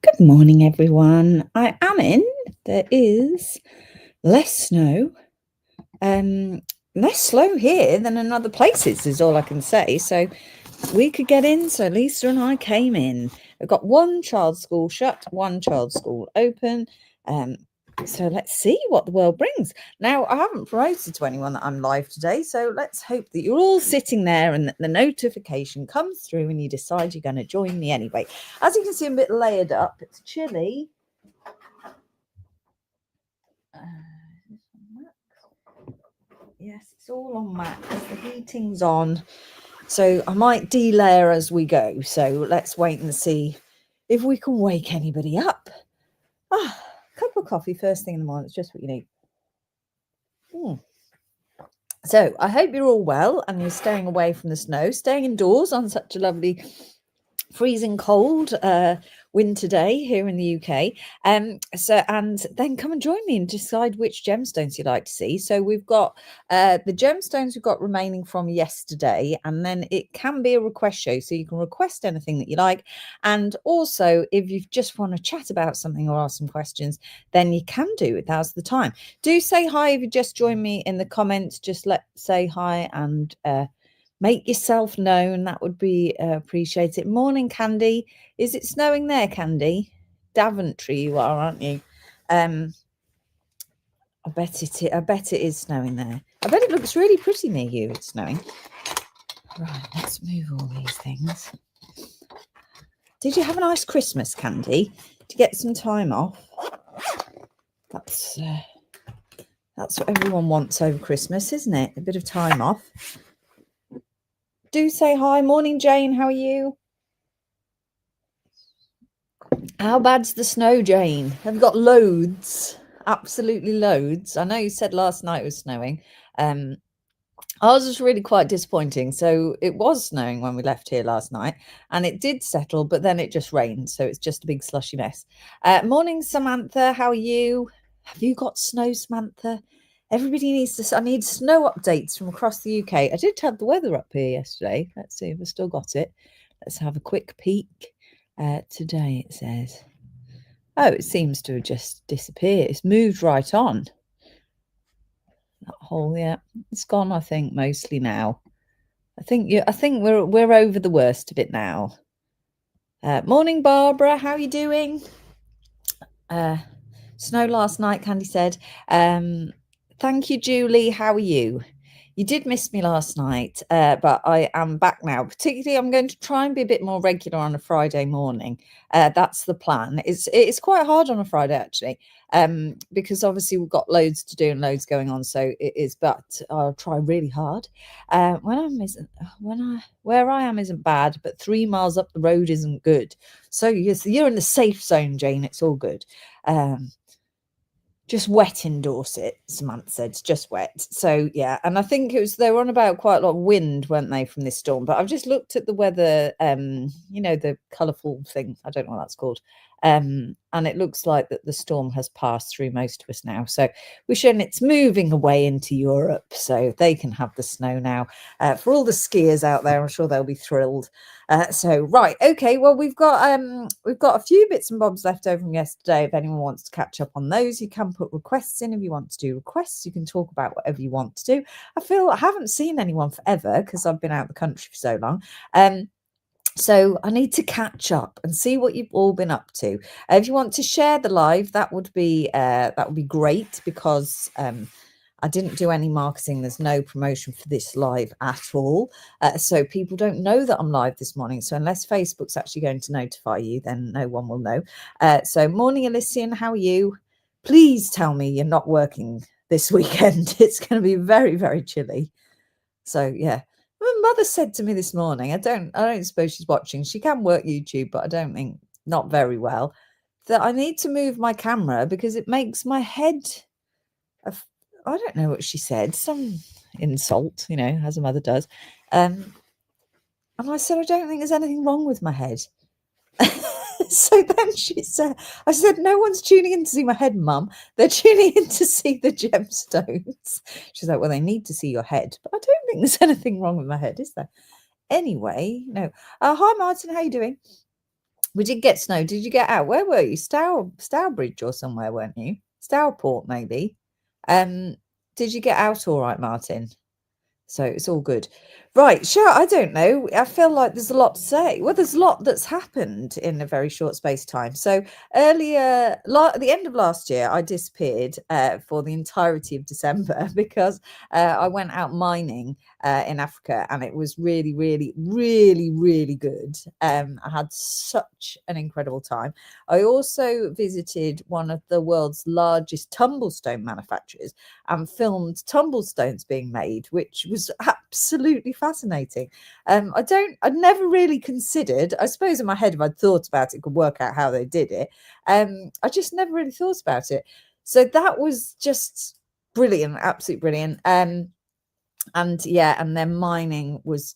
Good morning, everyone. I am in. There is less snow, um, less slow here than in other places, is all I can say. So we could get in. So Lisa and I came in. I've got one child's school shut, one child's school open. So let's see what the world brings. Now, I haven't promoted to anyone that I'm live today, so let's hope that you're all sitting there and that the notification comes through and you decide you're going to join me anyway. As you can see, I'm a bit layered up. It's chilly. Yes, it's all on max. The heating's on. So I might delayer as we go. So let's wait and see if we can wake anybody up. Cup of coffee first thing in the morning. It's just what you need. So I hope you're all well and you're staying away from the snow, staying indoors on such a lovely freezing cold winter day here in the UK. And then come and join me and decide which gemstones you'd like to see. So we've got the gemstones we've got remaining from yesterday, and then it can be a request show, so you can request anything that you like. And also, if you just want to chat about something or ask some questions, then you can do it. Now's the time. Do say hi if you just joined me in the comments. Just say hi and make yourself known. That would be appreciated. Morning, Candy. Is it snowing there, Candy? Daventry, you are, aren't you? I bet it is snowing there. I bet it looks really pretty near you. It's snowing. Right, let's move all these things. Did you have a nice Christmas, Candy? To get some time off? That's what everyone wants over Christmas, isn't it? A bit of time off. Do say hi. Morning, Jane. How are you? How bad's the snow, Jane? Have you got loads? Absolutely loads. I know you said last night it was snowing. Ours was really quite disappointing. So it was snowing when we left here last night, and it did settle, but then it just rained. So it's just a big slushy mess. Morning, Samantha. How are you? Have you got snow, Samantha? Everybody needs to. I need snow updates from across the UK. I did have the weather up here yesterday. Let's see if I still got it. Let's have a quick peek. Today it says. Oh, it seems to have just disappeared. It's moved right on. That hole, yeah, it's gone. I think mostly now. I think we're over the worst of it now. Morning, Barbara. How are you doing? Snow last night, Candy said. Thank you, Julie. How are you? You did miss me last night, but I am back now. Particularly, I'm going to try and be a bit more regular on a Friday morning. That's the plan. It's quite hard on a Friday actually, because obviously we've got loads to do and loads going on. So it is, but I'll try really hard. Where I am isn't bad, but 3 miles up the road isn't good. So you're in the safe zone, Jane. It's all good. Just wet in Dorset, Samantha said. It's just wet. So yeah, and I think they were on about quite a lot of wind, weren't they, from this storm? But I've just looked at the weather, the colourful thing. I don't know what that's called. And it looks like that the storm has passed through most of us now. So it's moving away into Europe, so they can have the snow now. For all the skiers out there, I'm sure they'll be thrilled. Right, okay. Well, we've got a few bits and bobs left over from yesterday. If anyone wants to catch up on those, you can put requests in. If you want to do requests, you can talk about whatever you want to do. I haven't seen anyone forever because I've been out of the country for so long. So I need to catch up and see what you've all been up to. If you want to share the live, that would be great, because I didn't do any marketing. There's no promotion for this live at all. So people don't know that I'm live this morning. So unless Facebook's actually going to notify you, then no one will know. So morning, Elysian, how are you? Please tell me you're not working this weekend. It's going to be very, very chilly. So yeah. My mother said to me this morning, I don't suppose she's watching. She can work YouTube, but I don't think not very well, that I need to move my camera because it makes my head. I don't know what she said. Some insult, as a mother does. And I said, I don't think there's anything wrong with my head. So then I said, no one's tuning in to see my head, Mum. They're tuning in to see the gemstones. She's like, well, they need to see your head. But I don't think there's anything wrong with my head, is there? Anyway, no. Hi, Martin. How you doing? We did get snow. Did you get out? Where were you? Stourbridge or somewhere, weren't you? Stourport, maybe. Did you get out all right, Martin? So it's all good. Right, sure. I don't know. I feel like there's a lot to say. Well, there's a lot that's happened in a very short space of time. So earlier, at the end of last year, I disappeared for the entirety of December because I went out mining in Africa, and it was really, really, really, really good. I had such an incredible time. I also visited one of the world's largest tumblestone manufacturers and filmed tumblestones being made, which was absolutely fascinating. I'd never really considered, I suppose in my head, if I'd thought about it, could work out how they did it. I just never really thought about it. So that was just brilliant, absolutely brilliant. And then mining was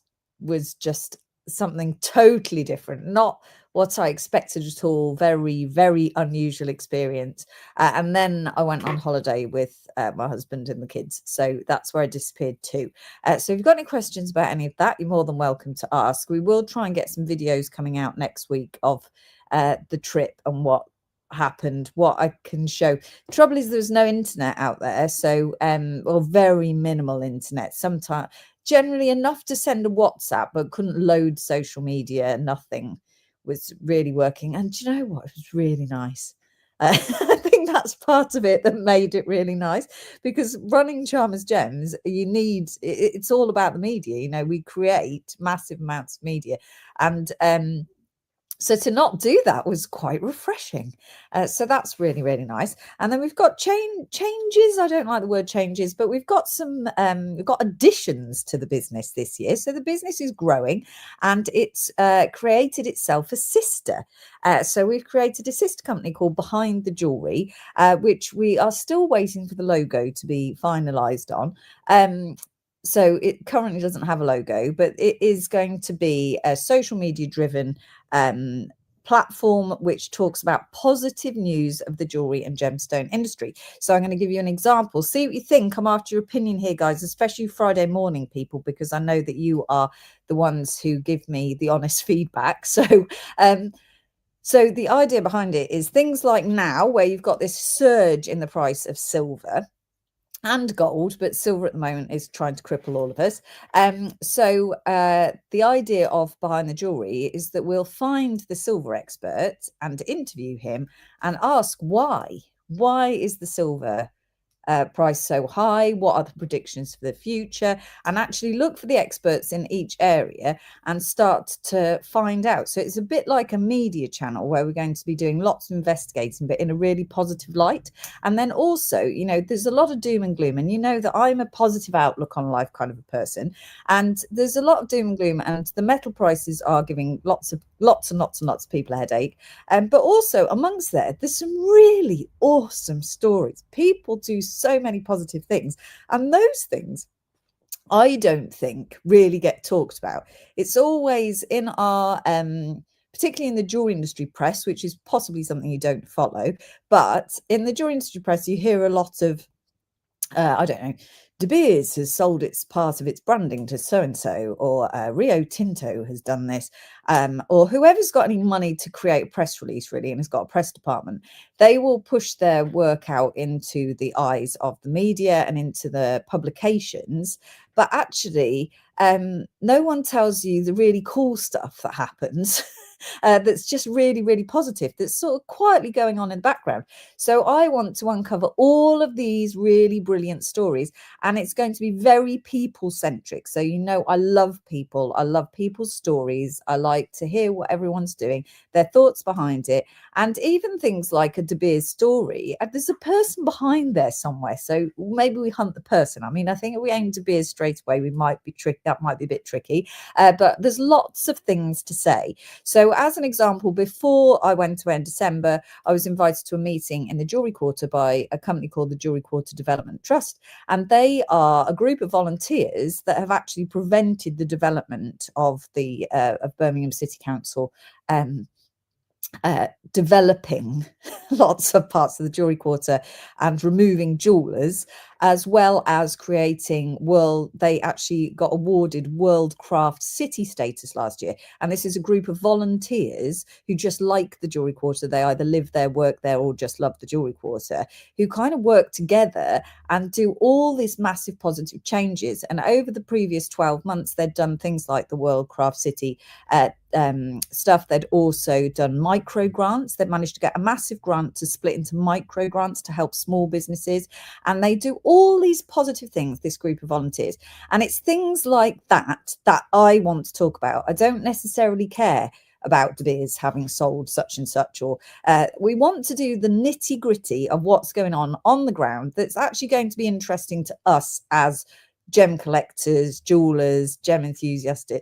just something totally different, not what I expected at all. Very, very unusual experience. And then I went on holiday with my husband and the kids. So that's where I disappeared to. So if you've got any questions about any of that, you're more than welcome to ask. We will try and get some videos coming out next week of the trip and what happened, what I can show. Trouble is there's no internet out there, so or very minimal internet. Sometimes generally enough to send a WhatsApp, but couldn't load social media. Nothing was really working. And do you know what? It was really nice. I think that's part of it that made it really nice, because running Chalmers Gems, you need it's all about the media. You know, we create massive amounts of media, and so to not do that was quite refreshing. So that's really, really nice. And then we've got changes. I don't like the word changes, but we've got we've got additions to the business this year. So the business is growing, and it's created itself a sister. So we've created a sister company called Behind the Jewelry, which we are still waiting for the logo to be finalised on. So it currently doesn't have a logo, but it is going to be a social media driven platform which talks about positive news of the jewelry and gemstone industry. So I'm going to give you an example. See what you think. I'm after your opinion here, guys, especially Friday morning people, because I know that you are the ones who give me the honest feedback. So so the idea behind it is things like now, where you've got this surge in the price of silver and gold, but silver at the moment is trying to cripple all of us. So the idea of Behind the Jewelry is that we'll find the silver expert and interview him and ask why. Why is the silver price so high? What are the predictions for the future? And actually look for the experts in each area and start to find out. So it's a bit like a media channel where we're going to be doing lots of investigating, but in a really positive light. And then also, you know, there's a lot of doom and gloom, and you know that I'm a positive outlook on life kind of a person, and there's a lot of doom and gloom, and the metal prices are giving lots and lots of people a headache. But also amongst there's some really awesome stories. People do so many positive things, and those things I don't think really get talked about. It's always in our particularly in the jewelry industry press, which is possibly something you don't follow, but in the jewelry industry press you hear a lot of I don't know, De Beers has sold its part of its branding to so-and-so, or Rio Tinto has done this, or whoever's got any money to create a press release, really, and has got a press department, they will push their work out into the eyes of the media and into the publications. But actually, no one tells you the really cool stuff that happens. That's just really, really positive, that's sort of quietly going on in the background. So I want to uncover all of these really brilliant stories, and it's going to be very people centric. So, you know, I love people. I love people's stories. I like to hear what everyone's doing, their thoughts behind it, and even things like a De Beers story. There's a person behind there somewhere. So maybe we hunt the person. I mean, I think if we aim De Beers straight away, we might be tricked. That might be a bit tricky, but there's lots of things to say. So as an example, before I went away in December, I was invited to a meeting in the Jewelry Quarter by a company called the Jewelry Quarter Development Trust. And they are a group of volunteers that have actually prevented the development of the of Birmingham City Council developing lots of parts of the Jewelry Quarter and removing jewellers. as well as creating they actually got awarded World Craft City status last year. And this is a group of volunteers who just like the Jewellery Quarter. They either live there, work there, or just love the Jewellery Quarter, who kind of work together and do all these massive positive changes. And over the previous 12 months, they'd done things like the World Craft City stuff. They'd also done micro grants. They'd managed to get a massive grant to split into micro grants to help small businesses. And they do all these positive things, this group of volunteers. And it's things like that I want to talk about. I don't necessarily care about De Beers having sold such and such, or we want to do the nitty gritty of what's going on the ground that's actually going to be interesting to us as gem collectors, jewelers, gem enthusiasts,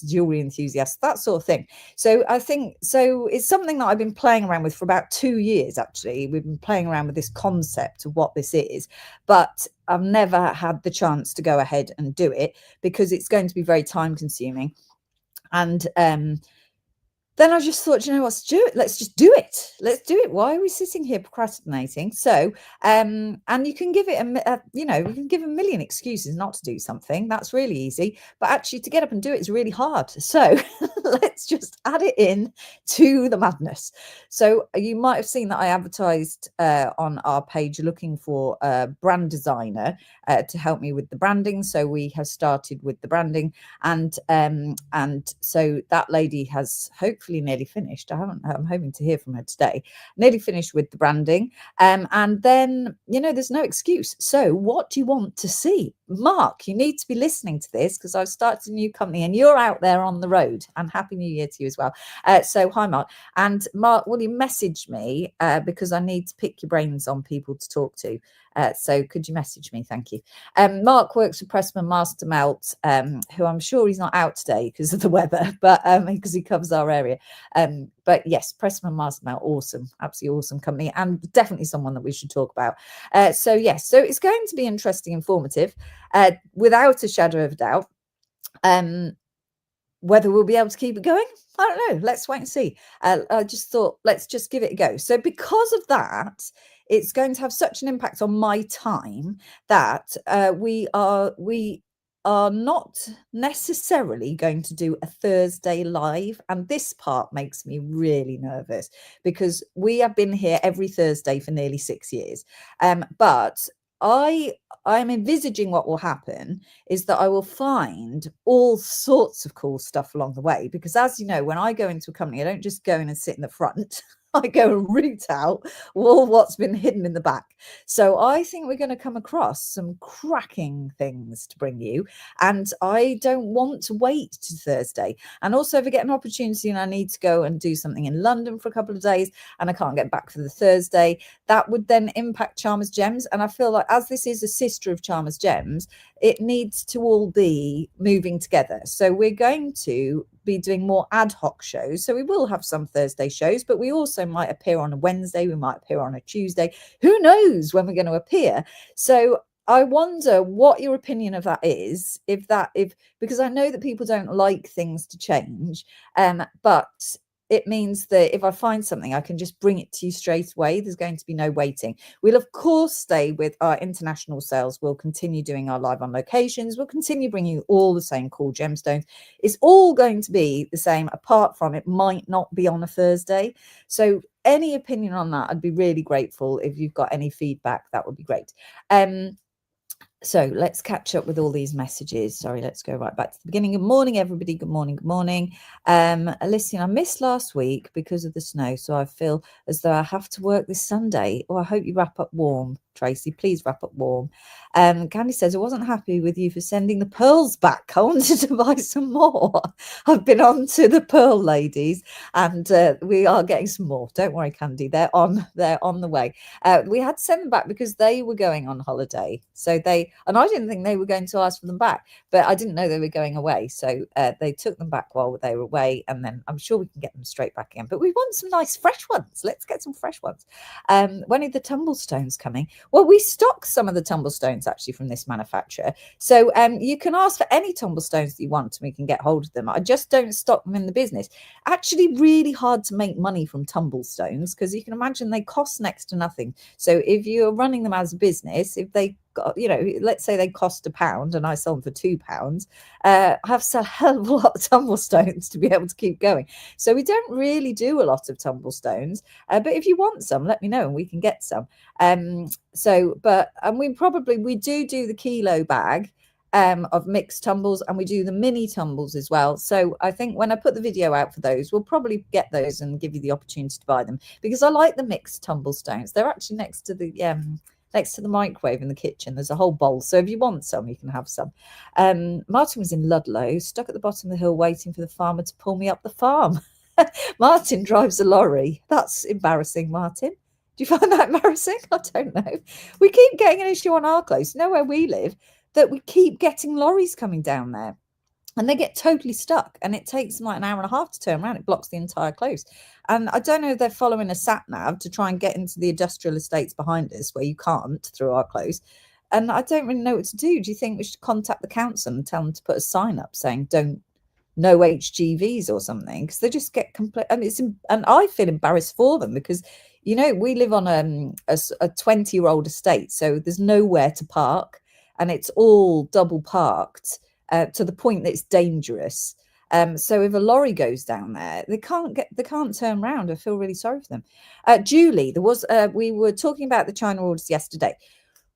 jewelry enthusiasts, that sort of thing. So I think it's something that I've been playing around with for about 2 years. Actually, we've been playing around with this concept of what this is, but I've never had the chance to go ahead and do it because it's going to be very time consuming. And then I just thought, let's do it. Let's just do it. Let's do it. Why are we sitting here procrastinating? So, and you can give it you can give a million excuses not to do something. That's really easy. But actually to get up and do it is really hard. So let's just add it in to the madness. So you might have seen that I advertised on our page looking for a brand designer to help me with the branding. So we have started with the branding, and so that lady has hopefully nearly finished. I'm hoping to hear from her today. Nearly finished with the branding, and then there's no excuse. So what do you want to see? Mark, you need to be listening to this because I've started a new company and you're out there on the road, and Happy New Year to you as well. So hi Mark. And Mark, will you message me because I need to pick your brains on people to talk to. So could you message me? Thank you. Mark works for Pressman Master Melt, who I'm sure he's not out today because of the weather, but because he covers our area. But yes, Pressman Master Melt, awesome, absolutely awesome company, and definitely someone that we should talk about. So yes, so it's going to be interesting, informative, without a shadow of a doubt. Whether we'll be able to keep it going, I don't know. Let's wait and see. I just thought, let's just give it a go. So because of that, it's going to have such an impact on my time that we are not necessarily going to do a Thursday live. And this part makes me really nervous because we have been here every Thursday for nearly 6 years. But I'm envisaging what will happen is that I will find all sorts of cool stuff along the way, because as you know, when I go into a company, I don't just go in and sit in the front. I go and root out all what's been hidden in the back. So I think we're going to come across some cracking things to bring you. And I don't want to wait to Thursday. And also if I get an opportunity and I need to go and do something in London for a couple of days and I can't get back for the Thursday, that would then impact Chalmers Gems. And I feel like as this is a sister of Chalmers Gems, it needs to all be moving together. So we're going to be doing more ad hoc shows. So we will have some Thursday shows, but we also might appear on a Wednesday, we might appear on a Tuesday. Who knows when we're going to appear? So I wonder what your opinion of that is, because I know that people don't like things to change, but it means that if I find something, I can just bring it to you straight away. There's going to be no waiting. We'll, of course, stay with our international sales. We'll continue doing our live on locations. We'll continue bringing you all the same cool gemstones. It's all going to be the same, apart from it might not be on a Thursday. So any opinion on that, I'd be really grateful. If you've got any feedback, that would be great. So let's catch up with all these messages. Sorry, let's go right back to the beginning. Good morning, everybody. Good morning. Good morning. Listen, I missed last week because of the snow, so I feel as though I have to work this Sunday. Oh, I hope you wrap up warm, Tracy. Please wrap up warm. Candy says, I wasn't happy with you for sending the pearls back. I wanted to buy some more. I've been on to the pearl ladies, and we are getting some more. Don't worry, Candy. They're on the way. We had to send them back because they were going on holiday. So and I didn't think they were going to ask for them back, but I didn't know they were going away. So they took them back while they were away, and then I'm sure we can get them straight back again. But we want some nice fresh ones. Let's get some fresh ones. When are the tumblestones coming? Well, we stock some of the tumblestones actually from this manufacturer. So you can ask for any tumblestones that you want and we can get hold of them. I just don't stock them in the business. Actually, really hard to make money from tumblestones because you can imagine they cost next to nothing. So if you're running them as a business, if they got, you know, let's say they cost £1 and I sell them for £2, I have to sell a hell of a lot of tumble stones to be able to keep going. So we don't really do a lot of tumble stones, but if you want some, let me know and we can get some. And we do the kilo bag of mixed tumbles, and we do the mini tumbles as well. So I think when I put the video out for those, we'll probably get those and give you the opportunity to buy them, because I like the mixed tumble stones. They're actually next to the microwave in the kitchen. There's a whole bowl, so if you want some, you can have some. Martin was in Ludlow, stuck at the bottom of the hill waiting for the farmer to pull me up the farm. Martin drives a lorry. That's embarrassing, Martin. Do you find that embarrassing? I don't know. We keep getting an issue on our close. You know where we live, that we keep getting lorries coming down there and they get totally stuck, and it takes them like an hour and a half to turn around. It blocks the entire close. And I don't know if they're following a sat nav to try and get into the industrial estates behind us where you can't through our close. And I don't really know what to do. Do you think we should contact the council and tell them to put a sign up saying no HGVs or something? Because they just get complete. And I feel embarrassed for them, because you know we live on a 20-year-old estate, so there's nowhere to park, and it's all double parked to the point that it's dangerous. So if a lorry goes down there, they can't turn around. I feel really sorry for them. Julie, we were talking about the China orders yesterday.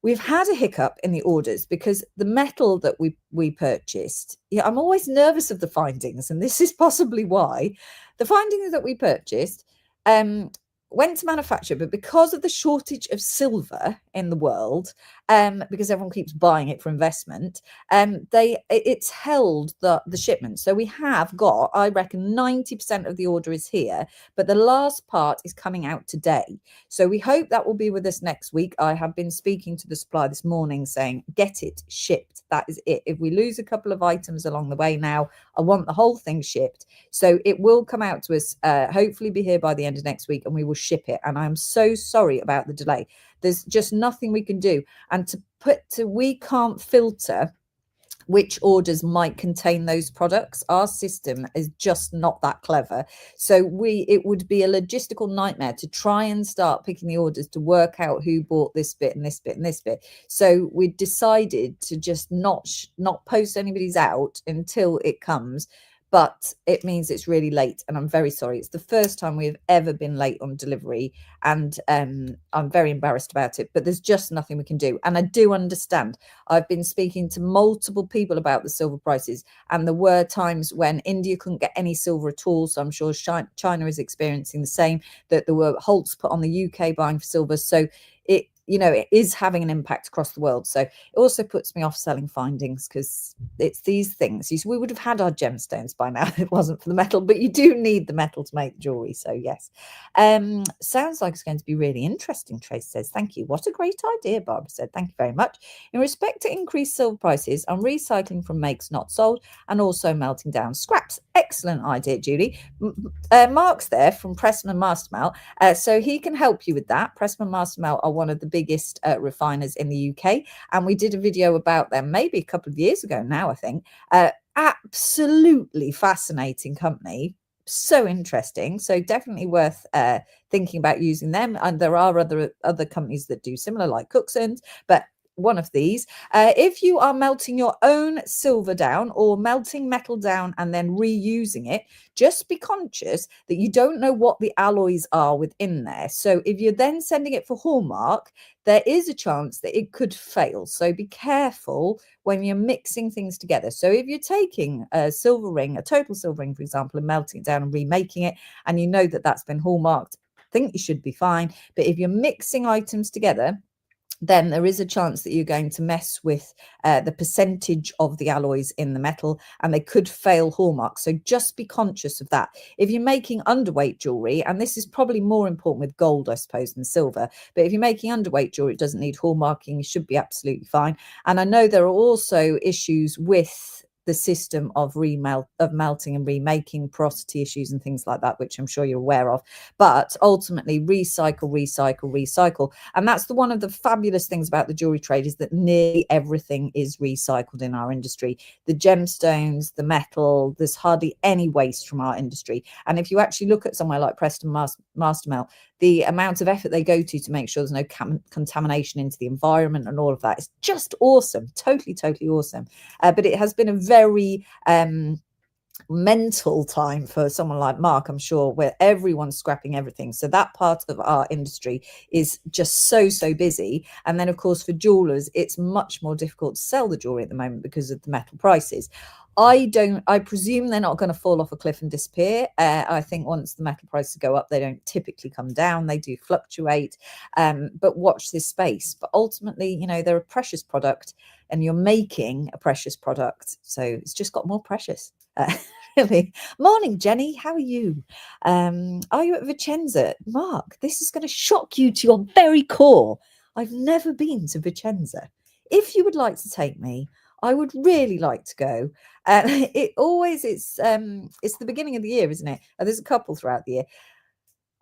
We've had a hiccup in the orders because the metal that we purchased, I'm always nervous of the findings, and this is possibly why. The findings that we purchased went to manufacture, but because of the shortage of silver in the world, because everyone keeps buying it for investment, it's held the shipment. So we have got, I reckon 90% of the order is here, but the last part is coming out today. So we hope that will be with us next week. I have been speaking to the supplier this morning saying, get it shipped. That is it. If we lose a couple of items along the way now, I want the whole thing shipped. So it will come out to us, hopefully be here by the end of next week, and we will ship it. And I'm so sorry about the delay. There's just nothing we can do. And we can't filter which orders might contain those products. Our system is just not that clever. So it would be a logistical nightmare to try and start picking the orders to work out who bought this bit and this bit and this bit. So we decided to just not post anybody's out until it comes. But it means it's really late, and I'm very sorry. It's the first time we've ever been late on delivery, and I'm very embarrassed about it, but there's just nothing we can do. And I do understand. I've been speaking to multiple people about the silver prices, and there were times when India couldn't get any silver at all. So I'm sure China is experiencing the same, that there were halts put on the UK buying for silver. So it is having an impact across the world. So it also puts me off selling findings, because it's these things. We would have had our gemstones by now if it wasn't for the metal, but you do need the metal to make jewelry. So yes, sounds like it's going to be really interesting. Trace says, thank you. What a great idea, Barbara said. Thank you very much. In respect to increased silver prices, I'm recycling from makes not sold and also melting down scraps. Excellent idea, Julie. Mark's there from Pressman Mastermelt, so he can help you with that. Pressman Mastermelt are one of the biggest refiners in the UK, and we did a video about them maybe a couple of years ago now, I think. Absolutely fascinating company, so interesting. So definitely worth thinking about using them. And there are other companies that do similar, like Cookson's, but one of these. If you are melting your own silver down or melting metal down and then reusing it, just be conscious that you don't know what the alloys are within there. So if you're then sending it for hallmark, there is a chance that it could fail. So be careful when you're mixing things together. So if you're taking a silver ring, a total silver ring, for example, and melting it down and remaking it, and you know that that's been hallmarked, I think you should be fine. But if you're mixing items together, then there is a chance that you're going to mess with the percentage of the alloys in the metal, and they could fail hallmark. So just be conscious of that. If you're making underweight jewelry, and this is probably more important with gold, I suppose, than silver, but if you're making underweight jewelry, it doesn't need hallmarking, you should be absolutely fine. And I know there are also issues with the system of melting and remaking, porosity issues and things like that, which I'm sure you're aware of. But ultimately, recycle. And that's one of the fabulous things about the jewelry trade, is that nearly everything is recycled in our industry. The gemstones, the metal, there's hardly any waste from our industry. And if you actually look at somewhere like Preston Mastermelt, the amount of effort they go to make sure there's no contamination into the environment and all of that. It's just awesome. Totally awesome. But it has been a very mental time for someone like Mark, I'm sure, where everyone's scrapping everything. So that part of our industry is just so busy. And then of course for jewelers, it's much more difficult to sell the jewelry at the moment because of the metal prices. I presume they're not going to fall off a cliff and disappear. I think once the metal prices go up, they don't typically come down. They do fluctuate, but watch this space. But ultimately, you know, they're a precious product and you're making a precious product. So it's just got more precious. Really. Morning, Jenny. How are you? Are you at Vicenza? Mark, this is going to shock you to your very core. I've never been to Vicenza. If you would like to take me, I would really like to go. It's the beginning of the year, isn't it? There's a couple throughout the year.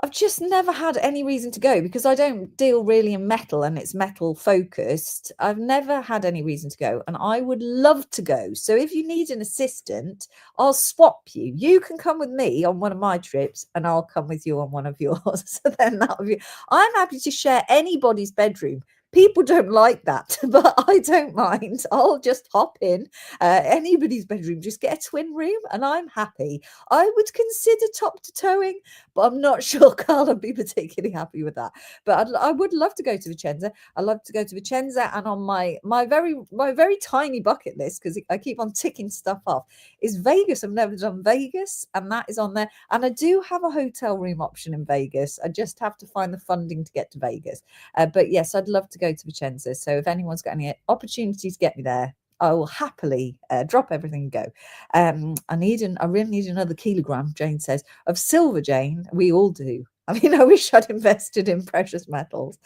I've just never had any reason to go because I don't deal really in metal and it's metal focused. I've never had any reason to go and I would love to go. So if you need an assistant, I'll swap you. You can come with me on one of my trips and I'll come with you on one of yours. So then that'll be, I'm happy to share anybody's bedroom. People don't like that, but I don't mind. I'll just hop in anybody's bedroom, just get a twin room and I'm happy. I would consider top to toeing, but I'm not sure Carl would be particularly happy with that. But I would love to go to Vicenza. I'd love to go to Vicenza, and on my very tiny bucket list, because I keep on ticking stuff off, is Vegas. I've never done Vegas, and that is on there. And I do have a hotel room option in Vegas. I just have to find the funding to get to Vegas. But yes, I'd love to go to Vicenza. So if anyone's got any opportunity to get me there, I will happily drop everything and go. I really need another kilogram, Jane says, of silver, Jane. We all do. I mean, I wish I'd invested in precious metals.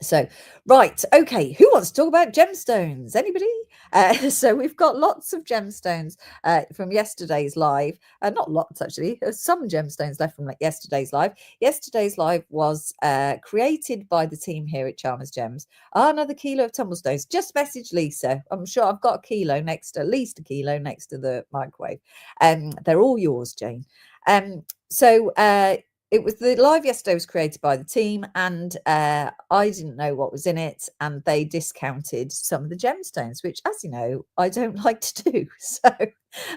So, right, okay, who wants to talk about gemstones? Anybody? So we've got lots of gemstones from yesterday's live. Not lots, actually. There's some gemstones left from yesterday's live. Yesterday's live was created by the team here at Chalmers Gems. Another kilo of tumblestones. Just message Lisa. I'm sure I've got at least a kilo next to the microwave. They're all yours, Jane. It was the live yesterday was created by the team, and I didn't know what was in it, and they discounted some of the gemstones, which, as you know, I don't like to do. So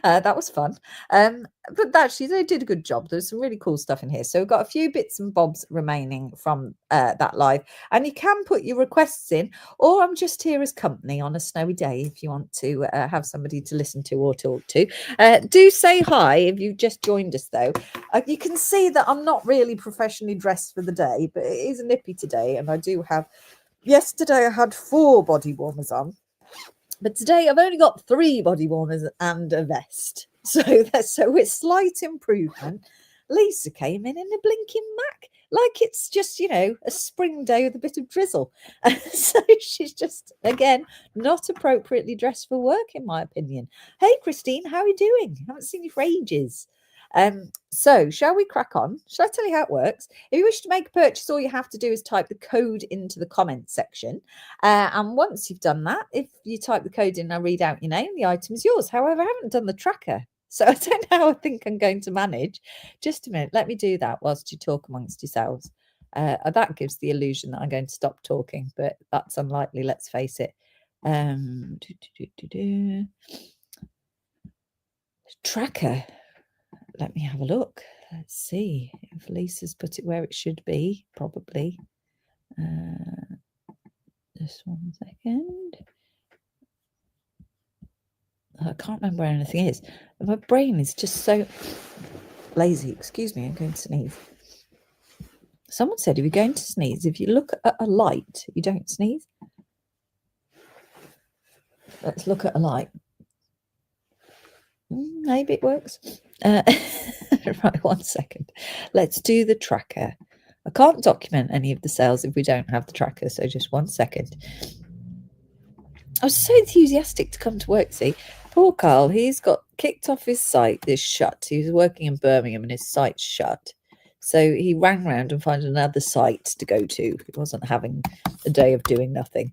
that was fun. But actually, they did a good job. There's some really cool stuff in here. So we've got a few bits and bobs remaining from that live, and you can put your requests in, or I'm just here as company on a snowy day if you want to have somebody to listen to or talk to. Do say hi if you've just joined us, though. You can see that I'm not really professionally dressed for the day, but it is nippy today, and I do have. Yesterday I had 4 body warmers on. But today I've only got 3 body warmers and a vest. So it's slight improvement. Lisa came in a blinking Mac, like it's just, a spring day with a bit of drizzle. So she's just, again, not appropriately dressed for work, in my opinion. Hey, Christine, how are you doing? I haven't seen you for ages. So shall we crack on? Shall I tell you how it works? If you wish to make a purchase, all you have to do is type the code into the comments section. And once you've done that, if you type the code in, I read out your name, the item is yours. However, I haven't done the tracker, so I don't know how I think I'm going to manage. Just a minute, let me do that whilst you talk amongst yourselves. That gives the illusion that I'm going to stop talking, but that's unlikely, let's face it. Tracker. Let me have a look. Let's see if Lisa's put it where it should be, probably. Just 1 second. I can't remember where anything is. My brain is just so lazy. Excuse me, I'm going to sneeze. Someone said if you're going to sneeze, if you look at a light, you don't sneeze. Let's look at a light. Maybe it works. Right, 1 second. Let's do the tracker. I can't document any of the sales if we don't have the tracker, so just 1 second. I was so enthusiastic to come to work, see. Poor Carl, he's got kicked off his site, is shut. He was working in Birmingham and his site's shut. So he rang round and found another site to go to. He wasn't having a day of doing nothing.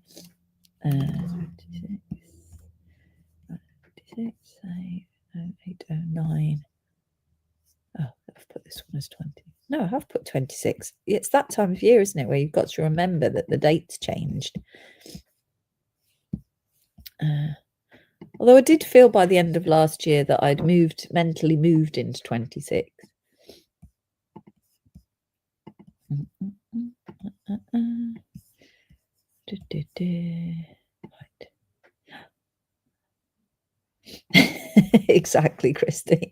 809. Oh, I've put this one as 20. No, I have put 26. It's that time of year, isn't it, where you've got to remember that the date's changed. Although I did feel by the end of last year that I'd mentally moved into 26. Right. Exactly, Christine.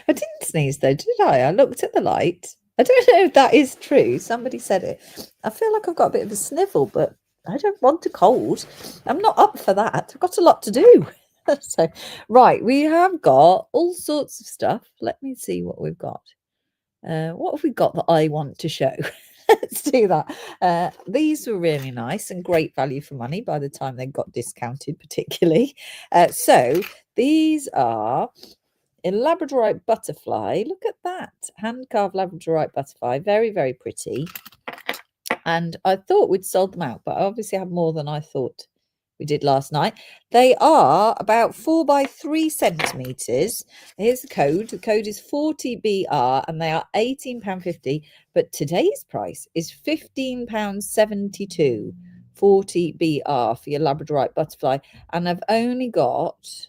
I didn't sneeze though, did I? I looked at the light. I don't know if that is true. Somebody said it. I feel like I've got a bit of a snivel, but I don't want a cold. I'm not up for that. I've got a lot to do. So, right, we have got all sorts of stuff. Let me see what we've got. What have we got that I want to show? Let's do that. These were really nice and great value for money by the time they got discounted, particularly. So these are a Labradorite butterfly. Look at that. Hand-carved Labradorite butterfly. Very, very pretty. And I thought we'd sold them out, but I obviously have more than I thought we did last night. They are about 4 by 3 centimeters. Here's the code. The code is 40BR and they are £18.50. But today's price is £15.72. 40BR for your Labradorite butterfly. And I've only got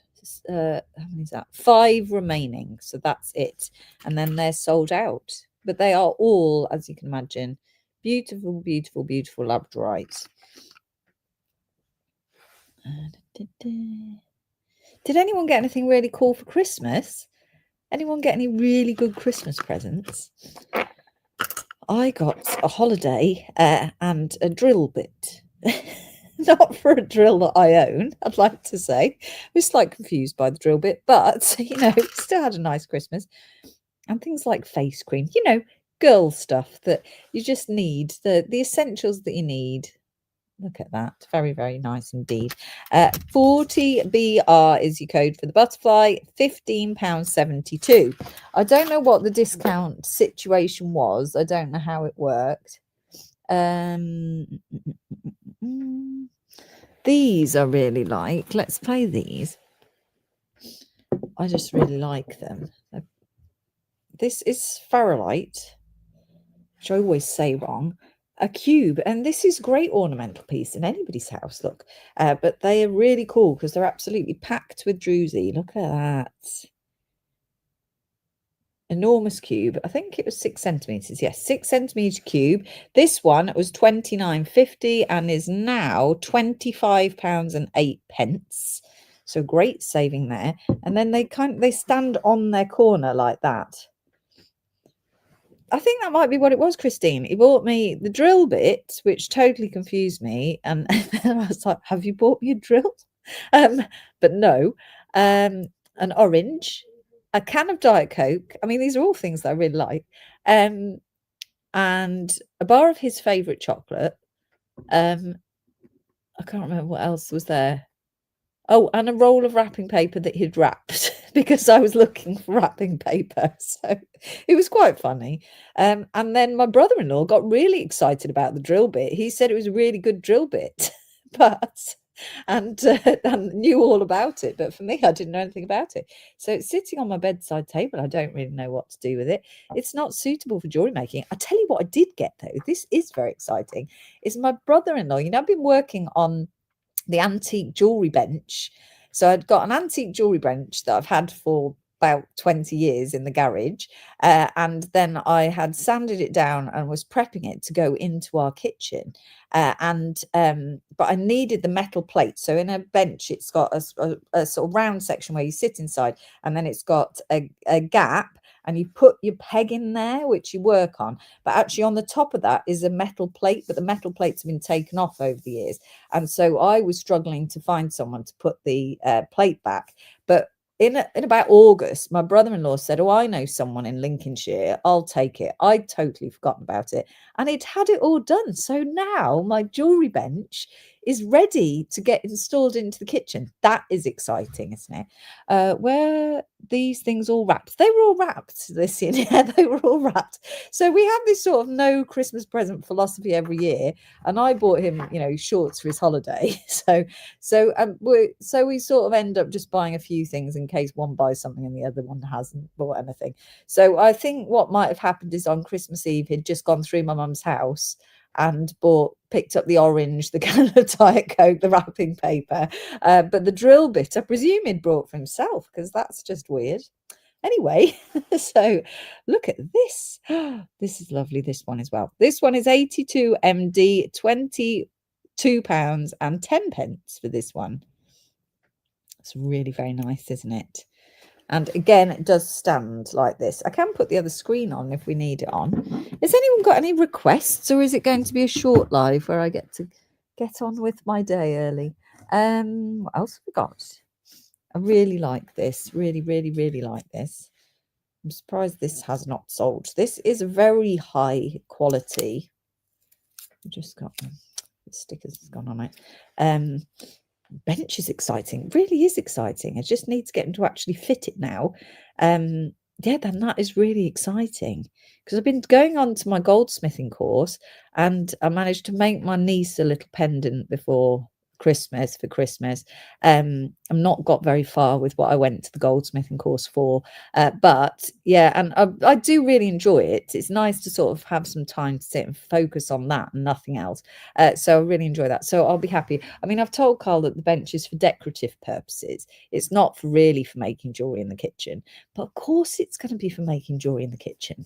how many is that? 5 remaining. So that's it. And then they're sold out. But they are all, as you can imagine, beautiful, beautiful, beautiful Labradorites. Did anyone get anything really cool for Christmas? Anyone get any really good Christmas presents? I got a holiday and a drill bit. Not for a drill that I own, I'd like to say. I was slightly confused by the drill bit, but, still had a nice Christmas. And things like face cream, girl stuff that you just need, the essentials that you need. Look at that. Very, very nice indeed. 40BR is your code for the butterfly, £15.72. I don't know what the discount situation was. I don't know how it worked. These I really like. Let's play these. I just really like them. This is Farallite, which I always say wrong. A cube, and this is a great ornamental piece in anybody's house, look, but they are really cool because they're absolutely packed with druzy. Look at that enormous cube. I think it was 6 centimeters. Yes, 6 centimeter cube. This one was £29.50 and is now £25.08. So great saving there. And then they stand on their corner like that. I think that might be what it was, Christine. He bought me the drill bit, which totally confused me. And then I was like, have you bought me a drill? But no. An orange, a can of Diet Coke. I mean, these are all things that I really like. And a bar of his favourite chocolate. I can't remember what else was there. Oh, and a roll of wrapping paper that he'd wrapped because I was looking for wrapping paper. So it was quite funny. And then my brother-in-law got really excited about the drill bit. He said it was a really good drill bit, and knew all about it. But for me, I didn't know anything about it. So it's sitting on my bedside table. I don't really know what to do with it. It's not suitable for jewelry making. I tell you what I did get, though. This is very exciting. Is my brother-in-law, I've been working on the antique jewelry bench. So I'd got an antique jewelry bench that I've had for about 20 years in the garage. And then I had sanded it down and was prepping it to go into our kitchen. But I needed the metal plate. So in a bench, it's got a sort of round section where you sit inside, and then it's got a gap, and you put your peg in there, which you work on. But actually on the top of that is a metal plate, but the metal plates have been taken off over the years. And so I was struggling to find someone to put the plate back. But in about August, my brother-in-law said, oh, I know someone in Lincolnshire. I'll take it. I'd totally forgotten about it. And it had it all done. So now my jewelry bench is ready to get installed into the kitchen. That is exciting, isn't it? Where these things all wrapped? They were all wrapped this year. Yeah, they were all wrapped. So we have this sort of no Christmas present philosophy every year, and I bought him, shorts for his holiday. So we sort of end up just buying a few things in case one buys something and the other one hasn't bought anything. So I think what might have happened is on Christmas Eve, he'd just gone through my mum's house and picked up the orange, the can of Diet Coke, the wrapping paper. But the drill bit, I presume he'd brought for himself, because that's just weird. Anyway, so look at this. This is lovely, this one as well. This one is 82 MD, £22 and 10 pence for this one. It's really very nice, isn't it? And again, it does stand like this. I can put the other screen on if we need it on. Has anyone got any requests, or is it going to be a short live where I get to get on with my day early? What else have we got? I really like this. Really, really, really like this. I'm surprised this has not sold. This is a very high quality. I've just got the stickers gone on it. Bench is exciting, really is exciting. I just need to get him to actually fit it now. Yeah, then that is really exciting, because I've been going on to my goldsmithing course, and I managed to make my niece a little pendant before Christmas for Christmas. I'm not got very far with what I went to the goldsmithing course for, but yeah, and I do really enjoy it. It's nice to sort of have some time to sit and focus on that and nothing else. So I really enjoy that. So I'll be happy. I mean, I've told Carl that the bench is for decorative purposes. It's not really for making jewelry in the kitchen, but of course it's going to be for making jewelry in the kitchen.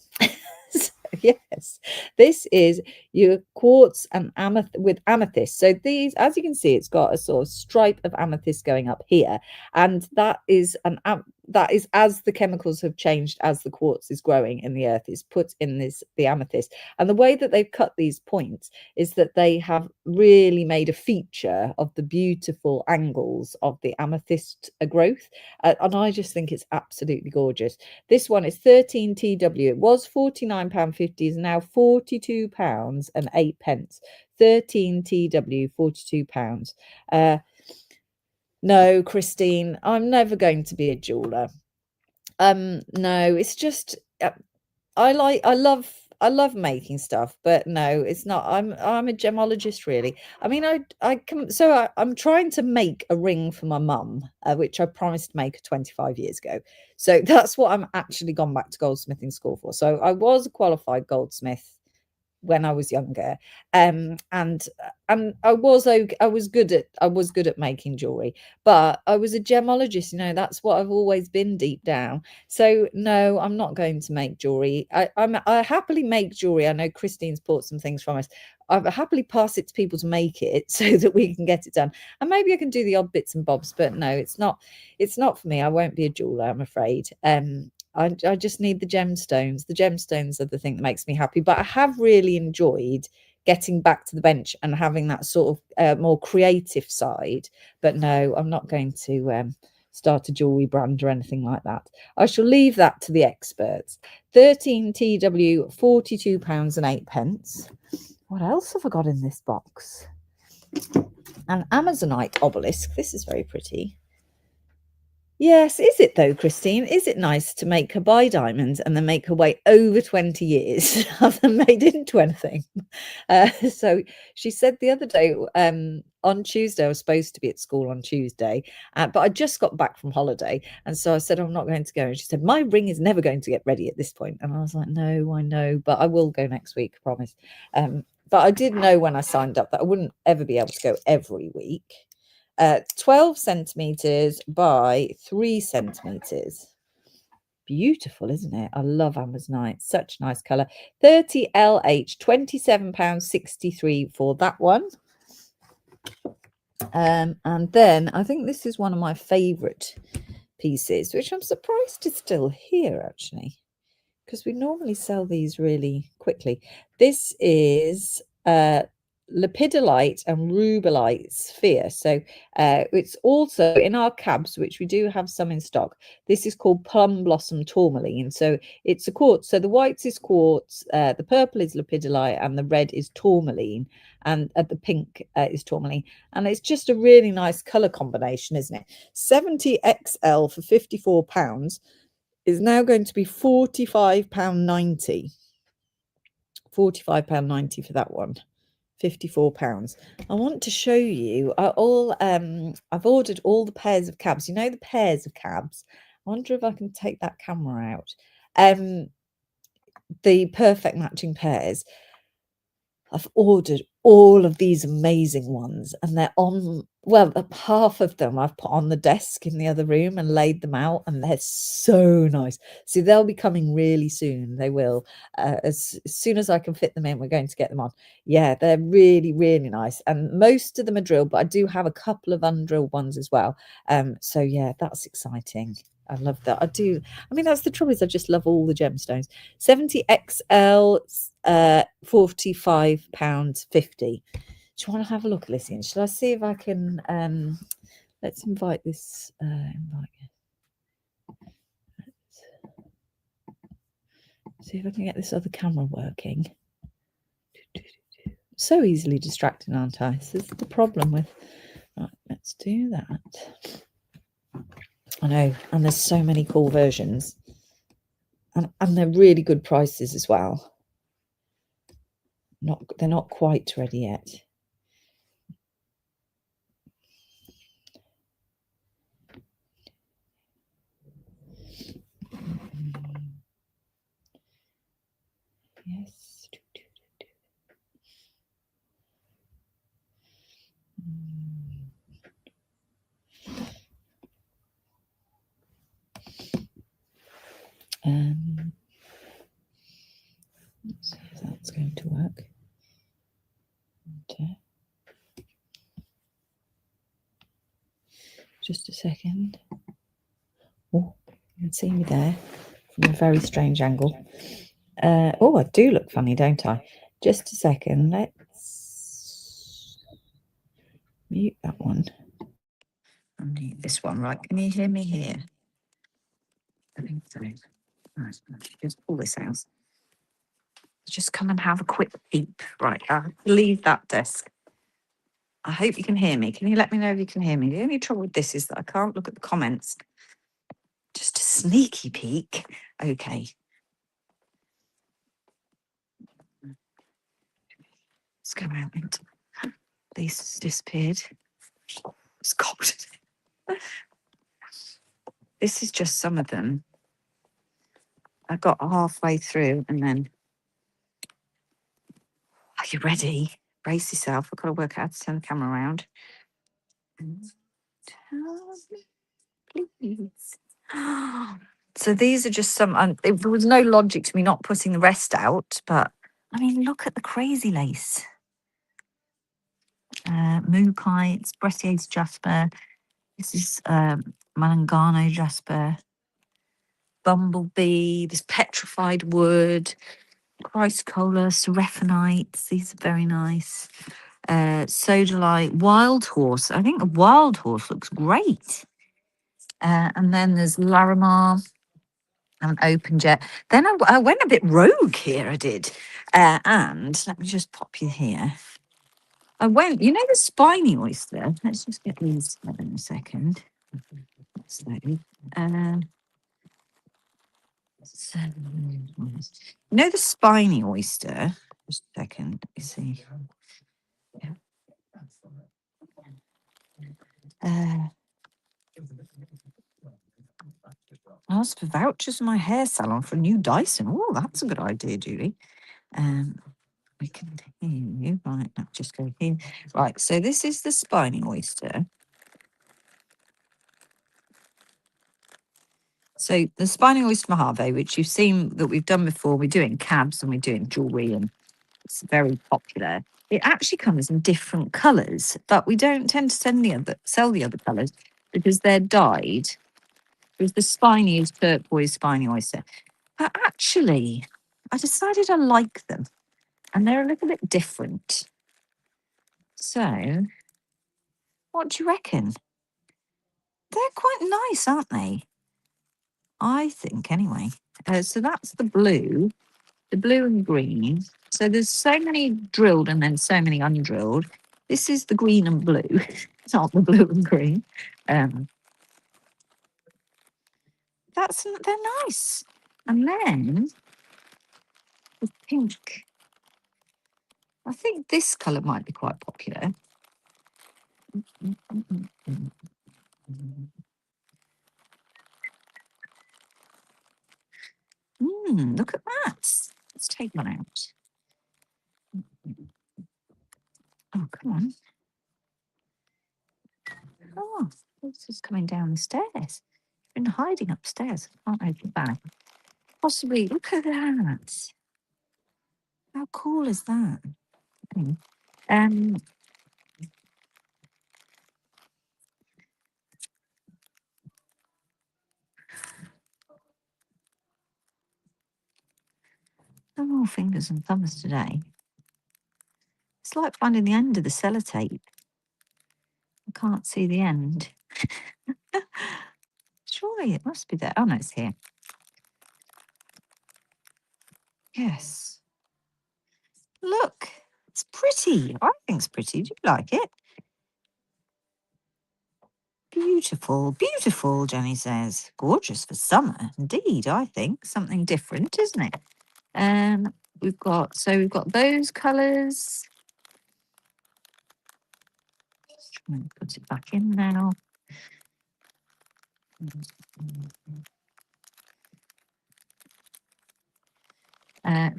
So, yes, this is your quartz and with amethyst. So these, as you can see, it's got a sort of stripe of amethyst going up here, and that is as the chemicals have changed, as the quartz is growing in the earth, is put in the amethyst. And the way that they've cut these points is that they have really made a feature of the beautiful angles of the amethyst growth, and I just think it's absolutely gorgeous. This one is 13 TW. It was £49.50, is now £42 and 8 pence. 13 TW, £42. No, Christine, I'm never going to be a jeweler. No, it's just I love making stuff, but no, it's not. I'm a gemologist, really. I mean, I'm trying to make a ring for my mum, which I promised to make 25 years ago. So that's what I'm actually gone back to goldsmithing school for. So I was a qualified goldsmith when I was younger, and I was good at making jewelry, but I was a gemologist. That's what I've always been deep down. So no, I'm not going to make jewelry. I happily make jewelry. I know Christine's bought some things from us. I happily pass it to people to make it so that we can get it done, and maybe I can do the odd bits and bobs. But no, it's not for me. I won't be a jeweler, I'm afraid. I just need the gemstones. The gemstones are the thing that makes me happy. But I have really enjoyed getting back to the bench and having that sort of more creative side. But no, I'm not going to start a jewelry brand or anything like that. I shall leave that to the experts. 13 TW, £42 and 8 pence. What else have I got in this box? An Amazonite obelisk. This is very pretty. Yes, is it though, Christine? Is it nice to make her buy diamonds and then make her wait over 20 years to have them made into anything? So she said the other day, on Tuesday, I was supposed to be at school on Tuesday, but I just got back from holiday. And so I said, I'm not going to go. And she said, my ring is never going to get ready at this point. And I was like, no, I know, but I will go next week, I promise. But I did know when I signed up that I wouldn't ever be able to go every week. 12 centimeters by 3 centimeters. Beautiful, isn't it? I love Amazonite. Such a nice color. 30 LH, £27.63 for that one. And then I think this is one of my favorite pieces, which I'm surprised is still here, actually, because we normally sell these really quickly. This is lepidolite and rubellite sphere. So it's also in our cabs, which we do have some in stock. This is called plum blossom tourmaline. So it's a quartz. So the white is quartz, the purple is lepidolite, and the red is tourmaline, and the pink is tourmaline. And it's just a really nice color combination, isn't it? 70XL for £54 is now going to be £45.90. £45.90 for that one. £54. I want to show you I've ordered all the pairs of cabs. You know, the pairs of cabs. I wonder if I can take that camera out. The perfect matching pairs. I've ordered all of these amazing ones, and they're on, well, half of them I've put on the desk in the other room and laid them out, and they're so nice. So they'll be coming really soon. They will. As soon as I can fit them in, we're going to get them on. Yeah, they're really, really nice. And most of them are drilled, but I do have a couple of undrilled ones as well. So yeah, that's exciting. I love that. I do. I mean, that's the trouble, is I just love all the gemstones. 70XL, £45.50. Do you want to have a look, Lysian? Shall I see if I can let's invite this see if I can get this other camera working. So easily distracting, aren't I? This is the problem with, right, let's do that. I know, and there's so many cool versions, and they're really good prices as well. They're not quite ready yet. Yes. Let's see if that's going to work. Okay. Just a second. Oh, you can see me there from a very strange angle. Oh, I do look funny, don't I? Just a second. Let's mute that one. I'll mute this one, right? Can you hear me here? I think so. Right, just pull this out. Just come and have a quick peep. Right, I'll leave that desk. I hope you can hear me. Can you let me know if you can hear me? The only trouble with this is that I can't look at the comments. Just a sneaky peek. Okay. Let's go out. These disappeared. It's cold. This is just some of them. I got halfway through and then. Are you ready? Brace yourself. I've got to work out how to turn the camera around. Tell me, please. So these are just some. There was no logic to me not putting the rest out, but I mean, look at the crazy lace. Mookites, Bretier's jasper. This is Malangano jasper. Bumblebee. This petrified wood. Chrysocolla, Seraphonites. These are very nice. Sodalite, Wild Horse. I think a Wild Horse looks great. And then there's Larimar and Open Jet. Then I went a bit rogue here, I did. And let me just pop you here. I went, you know, the spiny oyster. Let's just get these in a second. So, you know the spiny oyster? Just a second, let me see. Ask for vouchers in my hair salon for a new Dyson. Oh, that's a good idea, Julie. We can hear you. Right, now just go here. Right, so this is the spiny oyster. So the spiny oyster Mojave, which you've seen that we've done before, we're doing cabs and we're doing jewelry, and it's very popular. It actually comes in different colours, but we don't tend to sell the other colours because they're dyed. Because the spiny is turquoise spiny oyster. But actually, I decided I like them, and they're a little bit different. So, what do you reckon? They're quite nice, aren't they? I think, anyway. So that's the blue and green. So there's so many drilled and then so many undrilled. This is the green and blue. It's not the blue and green. They're nice. And then the pink. I think this colour might be quite popular. Look at that. Let's take one out. Oh, come on. Oh, this is coming down the stairs. Been hiding upstairs. I can't open that. Possibly, look at that. How cool is that? No more fingers and thumbs today. It's like finding the end of the sellotape. I can't see the end. Surely it must be there. Oh, no, it's here. Yes. Look, it's pretty. I think it's pretty. Do you like it? Beautiful, beautiful, Jenny says. Gorgeous for summer. Indeed, I think. Something different, isn't it? We've got those colours. Just trying to put it back in now.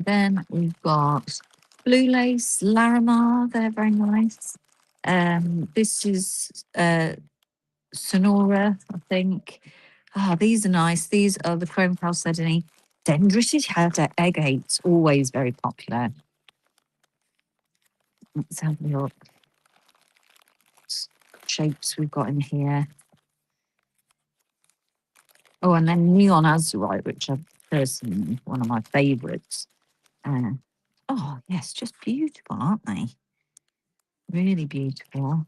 Then we've got blue lace, Larimar. They're very nice. This is Sonora, I think. These are nice. These are the Chrome Chalcedony. Dendritic agates, always very popular. Let's have a look. Shapes we've got in here. Oh, and then Neon Azurite, which are personally one of my favourites. Oh, yes, just beautiful, aren't they? Really beautiful.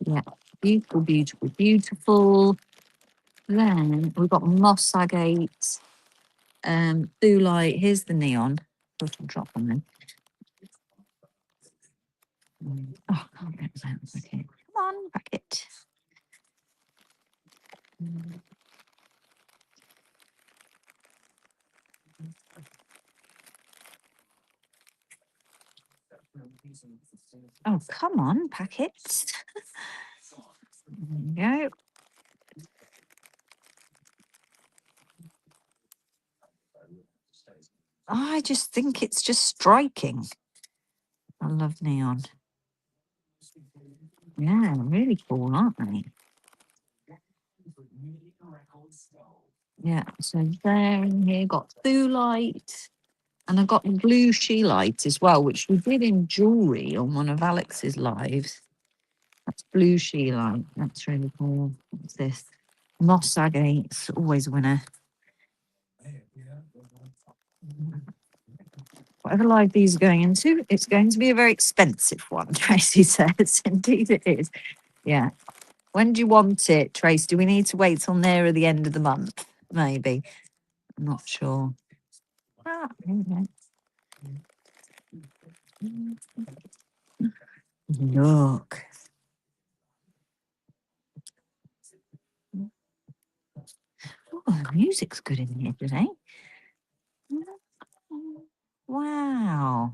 Yeah, beautiful, beautiful, beautiful. Then we've got moss agate, Thulite. Here's the neon. Put a drop on them. Oh, I can't get that. Okay, come on, packet. Oh, come on, packets. There you go. I just think it's just striking. I love neon. Yeah, really cool, aren't they? Yeah, so there in here got Thulite, and I got the blue Scheelite as well, which we did in jewellery on one of Alex's lives. That's blue Scheelite. That's really cool. What's this? Moss agate's always a winner. Whatever live these are going into, it's going to be a very expensive one, Tracy says. Indeed it is. Yeah. When do you want it, Trace? Do we need to wait till nearer the end of the month? Maybe. I'm not sure. Look. Oh, the music's good in here today. Wow.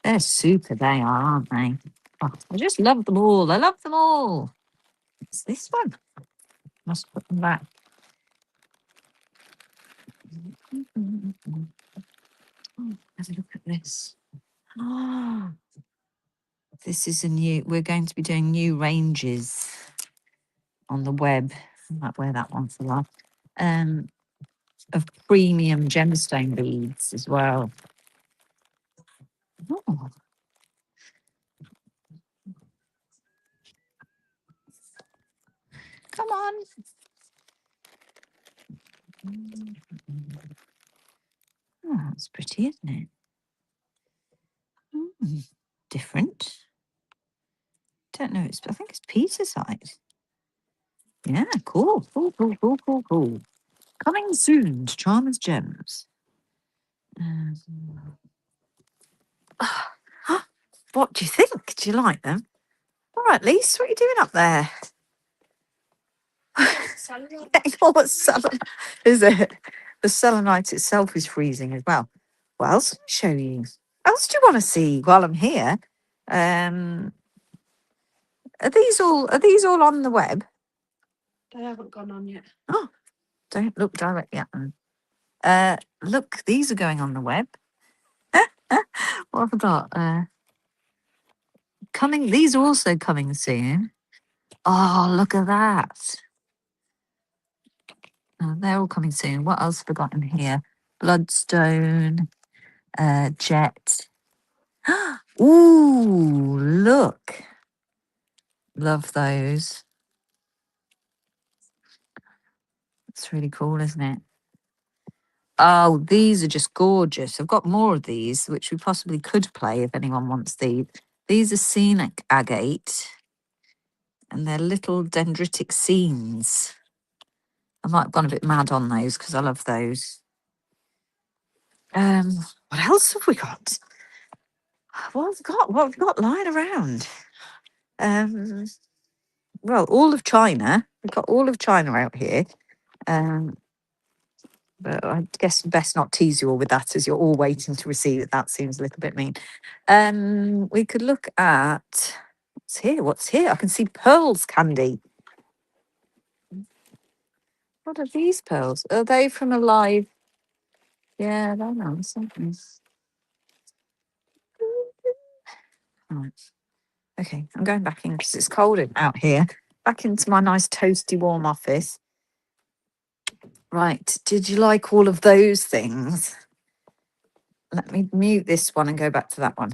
They're super, they are, aren't they? Oh, I just love them all. I love them all. It's this one. Must put them back. Have a look at this. Oh, this is we're going to be doing new ranges on the web. I might wear that one for a while. Of premium gemstone beads as well. Oh. Come on. Oh, that's pretty, isn't it? Different. Don't know. I think it's Peterside. Yeah, cool. Cool. Coming soon to Charmers Gems. What do you think? Do you like them? All right, Lise, what are you doing up there? What's selenite? Is it? The selenite itself is freezing as well. What else can I show you? What else do you want to see while I'm here? Are these all on the web? They haven't gone on yet. Oh, don't look directly at them. Look, these are going on the web. What have I got? Coming. These are also coming soon. Oh, look at that. They're all coming soon. What else have I got in here? Bloodstone, Jet. Ooh, look. Love those. It's really cool, isn't it? Oh, these are just gorgeous. I've got more of these, which we possibly could play if anyone wants these. These are scenic agate, and they're little dendritic scenes. I might have gone a bit mad on those because I love those. What else have we got? What have we got lying around? Well, all of China. We've got all of China out here. But I guess best not tease you all with that, as you're all waiting to receive it. That seems a little bit mean. We could look at what's here. What's here? I can see pearls candy. What are these pearls? Are they from a live? Yeah, they're nice. Right. Okay, I'm going back in because it's cold out here. Back into my nice toasty warm office. Right, did you like all of those things? Let me mute this one and go back to that one.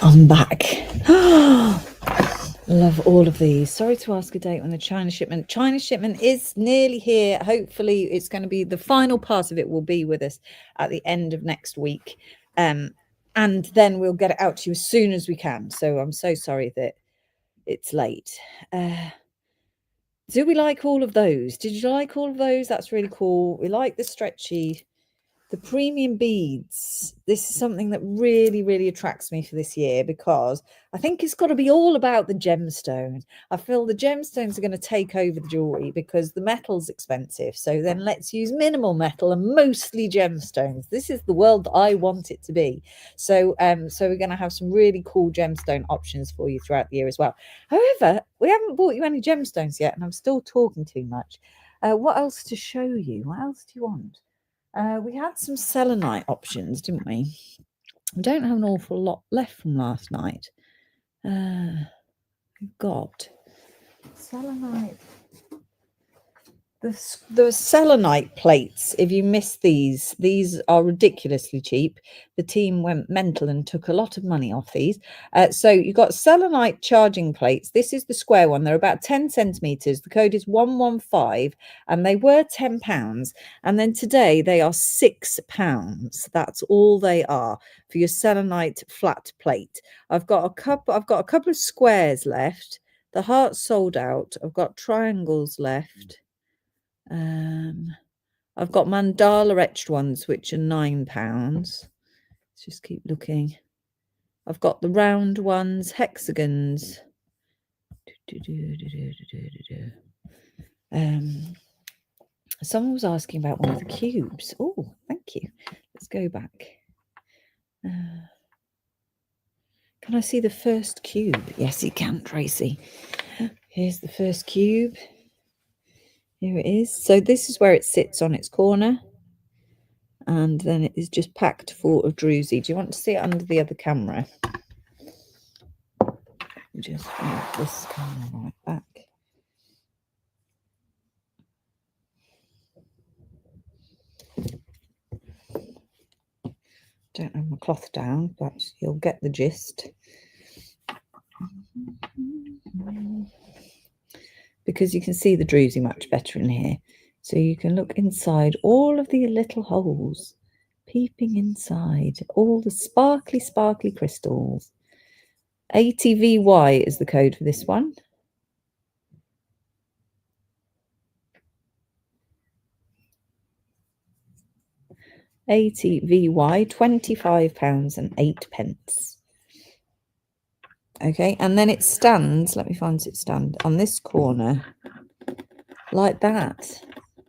I'm back. Love all of these. Sorry to ask a date when the China shipment is nearly here. Hopefully it's going to be the final part of it will be with us at the end of next week. And then we'll get it out to you as soon as we can. So I'm so sorry that it's late. Do we like all of those? Did you like all of those? That's really cool. We like the stretchy, the premium beads. This is something that really, really attracts me for this year because I think it's got to be all about the gemstone. I feel the gemstones are going to take over the jewelry because the metal's expensive. So then let's use minimal metal and mostly gemstones. This is the world that I want it to be. So we're going to have some really cool gemstone options for you throughout the year as well. However, we haven't bought you any gemstones yet, and I'm still talking too much. What else to show you? What else do you want? We had some selenite options, didn't we? We don't have an awful lot left from last night. We've got selenite. The selenite plates, if you missed these are ridiculously cheap. The team went mental and took a lot of money off these. So you've got selenite charging plates. This is the square one. They're about 10 centimeters. The code is 115 and they were £10. And then today they are £6. That's all they are for your selenite flat plate. I've got a couple of squares left. The heart's sold out. I've got triangles left. I've got mandala etched ones, which are £9. Let's just keep looking. I've got the round ones, hexagons. Someone was asking about one of the cubes. Oh, thank you. Let's go back. Can I see the first cube? Yes, you can, Tracy. Here's the first cube. Here it is. So this is where it sits on its corner. And then it is just packed full of druzy. Do you want to see it under the other camera? Just move this camera right back. Don't have my cloth down, but you'll get the gist. Because you can see the druzy much better in here. So you can look inside all of the little holes, peeping inside, all the sparkly, sparkly crystals. ATVY is the code for this one. ATVY, £25.08. Okay, and then it stands, let me find it stand, on this corner, like that.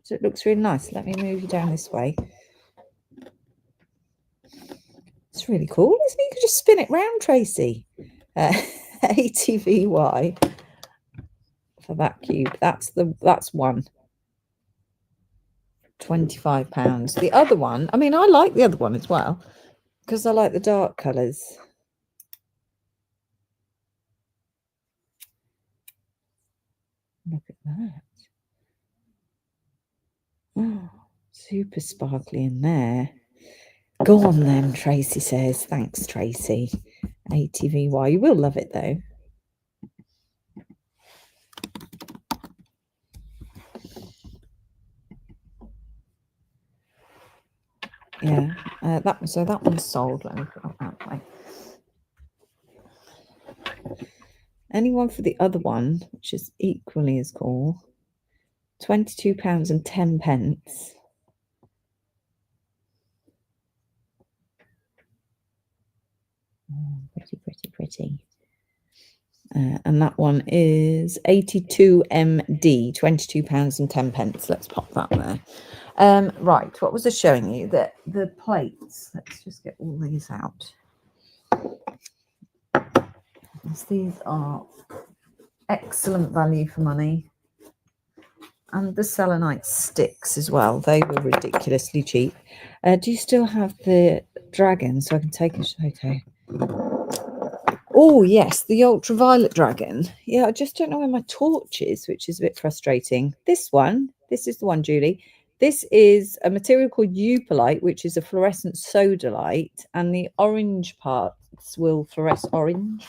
So it looks really nice. Let me move you down this way. It's really cool, isn't it? You could just spin it round, Tracy. ATVY for that cube. That's one. £25. The other one, I mean, I like the other one as well because I like the dark colours. Look at that. Oh, super sparkly in there. Go on then, Tracy says. Thanks, Tracy. ATVY. You will love it though. Yeah, so that one's sold. Let me put it that way. Anyone for the other one, which is equally as cool, £22.10. Oh, pretty, pretty, pretty. And that one is 82MD, £22.10. Let's pop that there. Right, what was I showing you? The plates. Let's just get all these out. These are excellent value for money. And the selenite sticks as well. They were ridiculously cheap. Do you still have the dragon so I can take a photo? Oh, yes, the ultraviolet dragon. Yeah, I just don't know where my torch is, which is a bit frustrating. This is the one, Julie. This is a material called Upalite, which is a fluorescent sodalite, and the orange parts will fluoresce orange.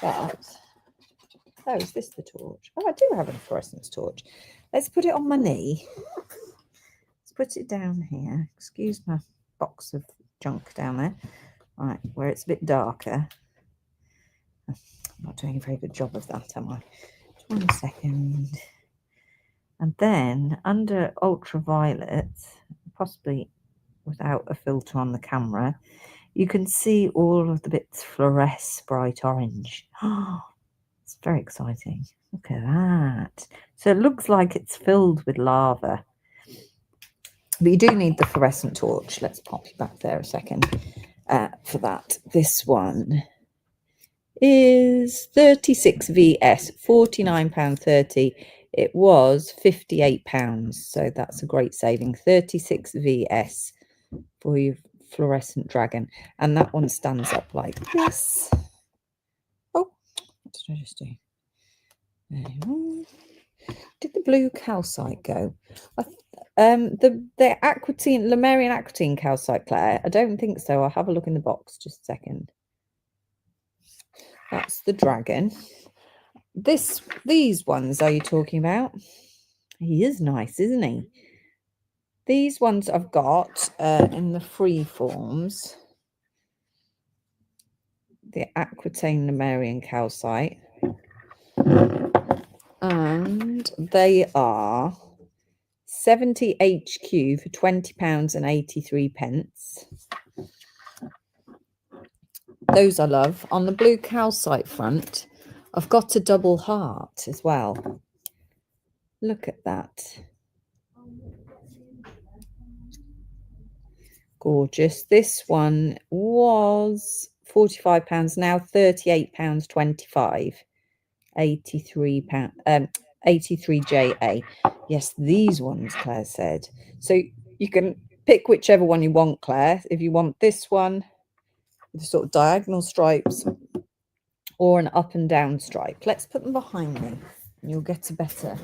But, oh, is this the torch? Oh, I do have a fluorescence torch. Let's put it on my knee. Let's put it down here. Excuse my box of junk down there. Right, where it's a bit darker. I'm not doing a very good job of that, am I? Just 1 second. And then under ultraviolet, possibly without a filter on the camera, you can see all of the bits fluoresce bright orange. Oh, it's very exciting. Look at that. So it looks like it's filled with lava. But you do need the fluorescent torch. Let's pop you back there a second for that. This one is 36VS, £49.30. It was £58, so that's a great saving. 36VS for your fluorescent dragon. And that one stands up like this. Oh, what did I just do? Did the blue calcite go? The aquatine, Lemurian aquatine calcite, Claire. I don't think so. I'll have a look in the box. Just a second. That's the dragon. These ones are you talking about? He is nice, isn't he? These ones I've got in the free forms. The aquatine Lemurian calcite. And they are 70 HQ for £20.83. Those I love. On the blue calcite front, I've got a double heart as well. Look at that. Gorgeous. This one was £45, now £38.25. £83, 83JA. Yes, these ones, Claire said. So you can pick whichever one you want, Claire. If you want this one with sort of diagonal stripes or an up and down stripe. Let's put them behind me and you'll get a better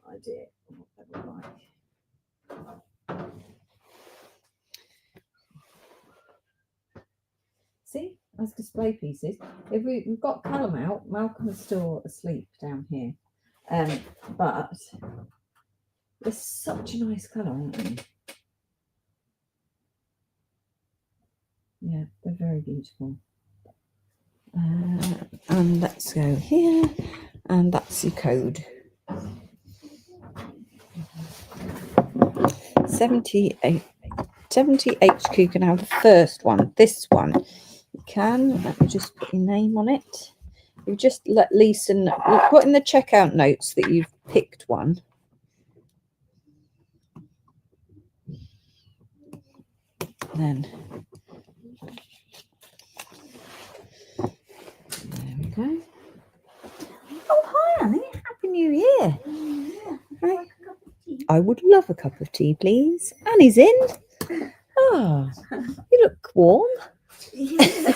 idea of what they look like. as display pieces. If we've got Callum out, Malcolm is still asleep down here. But they're such a nice colour, aren't they? Yeah, they're very beautiful. And let's go here, and that's your code. 70 HQ can have the first one. This one, you can. Let me just put your name on it. You just let Lisa put in the checkout notes that you've picked one. Then there we go. Oh, hi, Annie. Happy New Year. Right. I would love a cup of tea, please. Annie's in. Oh, you look warm. Yeah.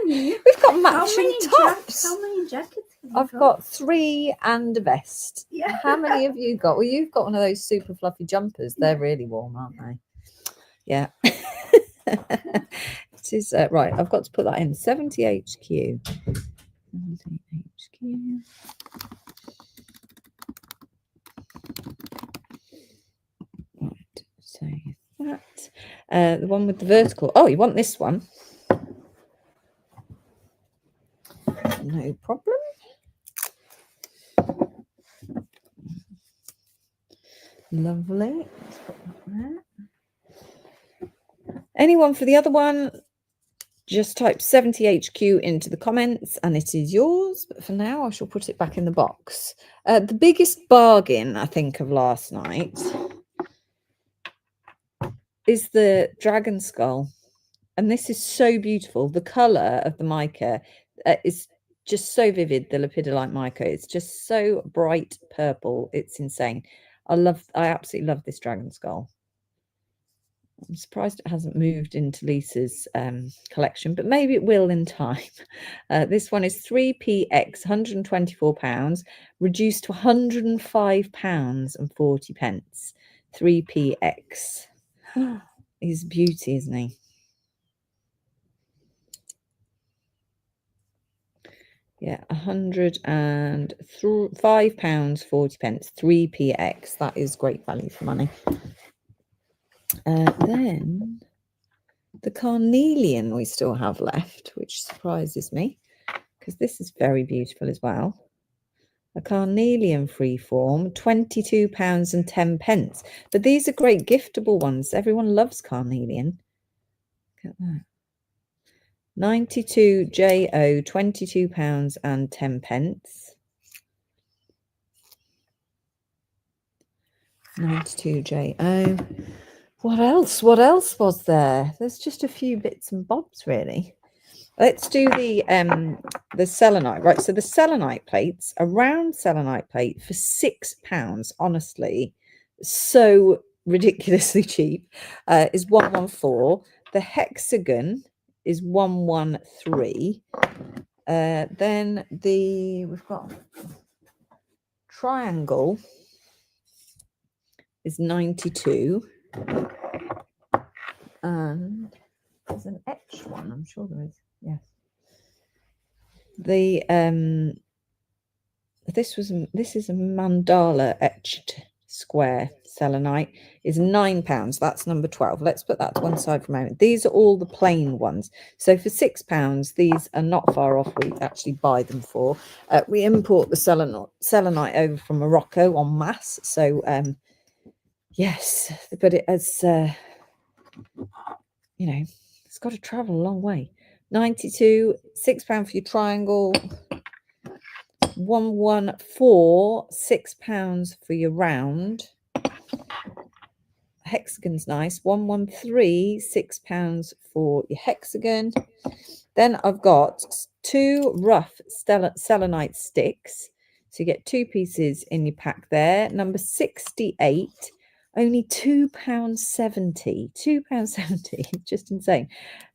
We've got matching tops. How many jackets? I've got 3 and a vest. Yeah. How many have you got? Well, you've got one of those super fluffy jumpers. They're really warm, aren't they? Yeah. It is right. I've got to put that in. 70 HQ. 70 HQ. Right. Save that. The one with the vertical. Oh, you want this one? No problem. Lovely. Let's put that there. Anyone for the other one? Just type 70 HQ into the comments and it is yours. But for now, I shall put it back in the box. The biggest bargain, I think, of last night is the dragon skull. And this is so beautiful. The colour of the mica is just so vivid, the lepidolite mica. It's just so bright purple. It's insane. I absolutely love this dragon skull. I'm surprised it hasn't moved into Lisa's collection, but maybe it will in time. This one is 3px, £124, reduced to £105.40. 3px. He's a beauty, isn't he? Yeah, £105.40. 3px. That is great value for money. Then the carnelian we still have left, which surprises me because this is very beautiful as well. A carnelian freeform, £22.10. But these are great giftable ones. Everyone loves carnelian. Look at that. 92 JO, £22.10. 92 JO. What else? What else was there? There's just a few bits and bobs, really. Let's do the selenite, right? So the selenite plates, a round selenite plate for £6, honestly, so ridiculously cheap, is 114. The hexagon is 113. Then we've got triangle is 92. And there's an etched one, I'm sure there is. Yes. The this is a mandala etched square selenite, is £9. That's number 12. Let's put that to one side for a moment. These are all the plain ones. So for £6, these are not far off. We actually buy them for. We import the selenite over from Morocco en masse. So yes, but it has you know, it's got to travel a long way. 92, £6 for your triangle. 114, £6 for your round. Hexagon's nice. 113, £6 for your hexagon. Then I've got 2 rough selenite sticks. So you get 2 pieces in your pack there. Number 68. Only £2.70. £2.70. Just insane.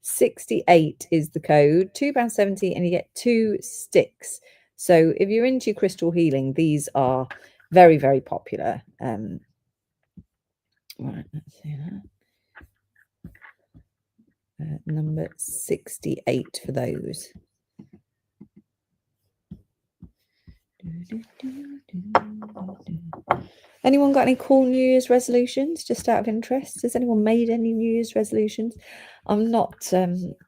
68 is the code. £2.70 and you get 2 sticks. So if you're into your crystal healing, these are very, very popular. Right, let's see that. number 68 for those. Anyone got any cool New Year's resolutions, just out of interest? Has anyone made any New Year's resolutions? I'm not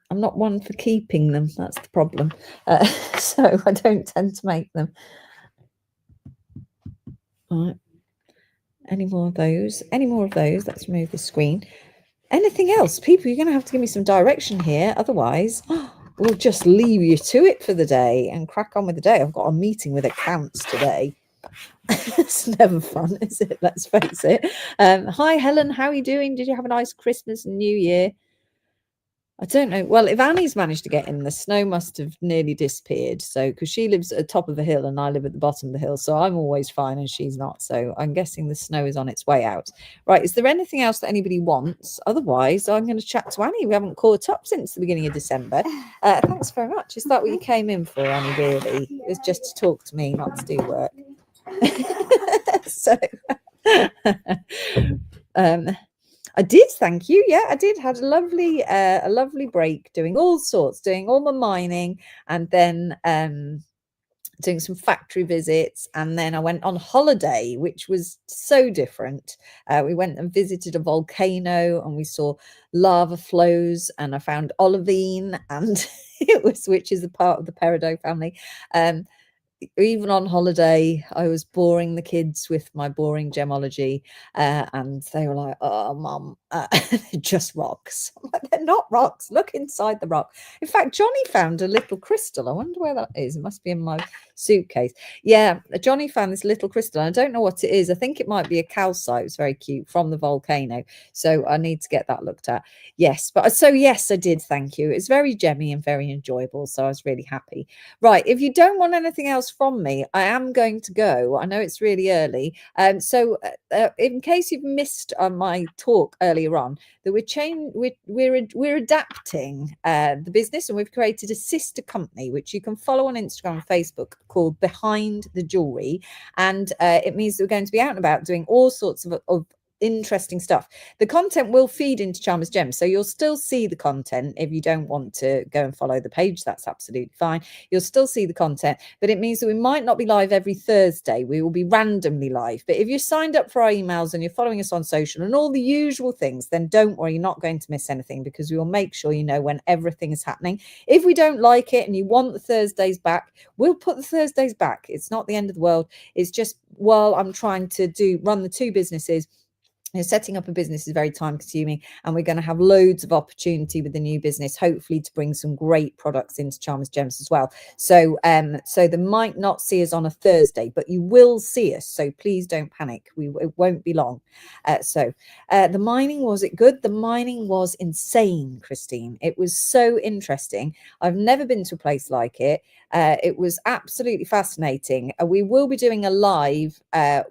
one for keeping them. That's the problem. So I don't tend to make them. All right. Any more of those? Let's move the screen. Anything else? People, you're going to have to give me some direction here. Otherwise, we'll just leave you to it for the day and crack on with the day. I've got a meeting with accounts today. It's never fun, is it? Let's face it. Hi, Helen. How are you doing? Did you have a nice Christmas and New Year? I don't know. Well, if Annie's managed to get in, the snow must have nearly disappeared. So, because she lives at the top of the hill and I live at the bottom of the hill. So I'm always fine and she's not. So I'm guessing the snow is on its way out. Right. Is there anything else that anybody wants? Otherwise, I'm going to chat to Annie. We haven't caught up since the beginning of December. Thanks very much. Is that what you came in for, Annie, really? It was just to talk to me, not to do work. So I did, thank you. Yeah, I did. Had a lovely break, doing all sorts, doing all my mining, and then doing some factory visits, and then I went on holiday, which was so different. We went and visited a volcano, and we saw lava flows, and I found olivine, and which is a part of the peridot family. Even on holiday, I was boring the kids with my boring gemology, and they were like, "Oh, Mum, they're just rocks." I'm like, "They're not rocks. Look inside the rock." In fact, Johnny found a little crystal. I wonder where that is. It must be in my suitcase. Yeah, Johnny found this little crystal. I don't know what it is. I think it might be a calcite. It's very cute, from the volcano. So I need to get that looked at. Yes, yes, I did. Thank you. It's very gemmy and very enjoyable. So I was really happy. Right. If you don't want anything else from me, I am going to go. I know it's really early. So in case you've missed my talk earlier on, that we're adapting the business, and we've created a sister company which you can follow on Instagram and Facebook called Behind the Jewelry, and it means that we're going to be out and about doing all sorts of interesting stuff. The content will feed into Chalmers Gems, so you'll still see the content. If you don't want to go and follow the page, that's absolutely fine. You'll still see the content, but it means that we might not be live every Thursday. We will be randomly live. But if you're signed up for our emails and you're following us on social and all the usual things, then don't worry, you're not going to miss anything, because we will make sure you know when everything is happening. If we don't like it and you want the Thursdays back, we'll put the Thursdays back. It's not the end of the world. It's just, while I'm trying to run the two businesses, setting up a business is very time consuming, and we're going to have loads of opportunity with the new business, hopefully to bring some great products into Chalmers Gems as well. So so they might not see us on a Thursday, but you will see us, so please don't panic. It won't be long. The mining, was it good? The mining was insane, Christine. It was so interesting. I've never been to a place like it. It was absolutely fascinating. We will be doing a live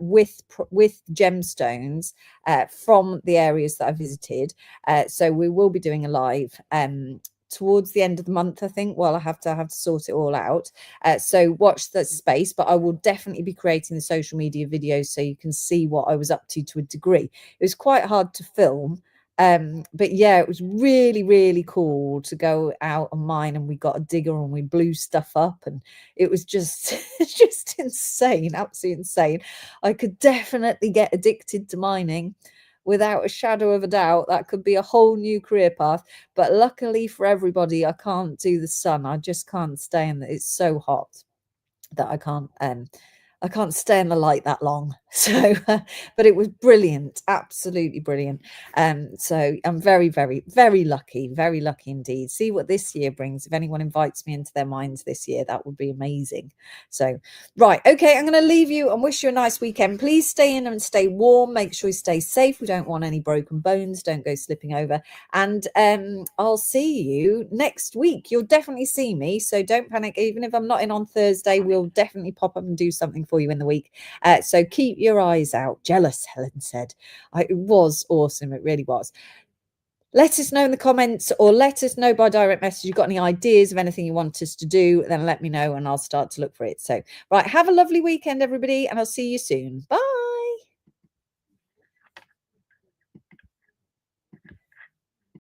with gemstones from the areas that I visited. So we will be doing a live towards the end of the month, I think. Well, I have to sort it all out. So watch that space, but I will definitely be creating the social media videos so you can see what I was up to a degree. It was quite hard to film. But yeah, it was really, really cool to go out and mine, and we got a digger and we blew stuff up, and it was just insane, absolutely insane. I could definitely get addicted to mining without a shadow of a doubt. That could be a whole new career path, but luckily for everybody, I can't do the sun. I just can't stay in it's so hot that I can't stay in the light that long. So, but it was brilliant, absolutely brilliant. So I'm very, very, very lucky indeed. See what this year brings. If anyone invites me into their minds this year, that would be amazing. So, right, okay, I'm going to leave you and wish you a nice weekend. Please stay in and stay warm. Make sure you stay safe. We don't want any broken bones. Don't go slipping over. And I'll see you next week. You'll definitely see me, so don't panic. Even if I'm not in on Thursday, we'll definitely pop up and do something for you in the week. So keep your eyes out. Jealous, Helen said. It was awesome. It really was. Let us know in the comments, or let us know by direct message. You've got any ideas of anything you want us to do, then let me know and I'll start to look for it. So, right, have a lovely weekend, everybody, and I'll see you soon. Bye.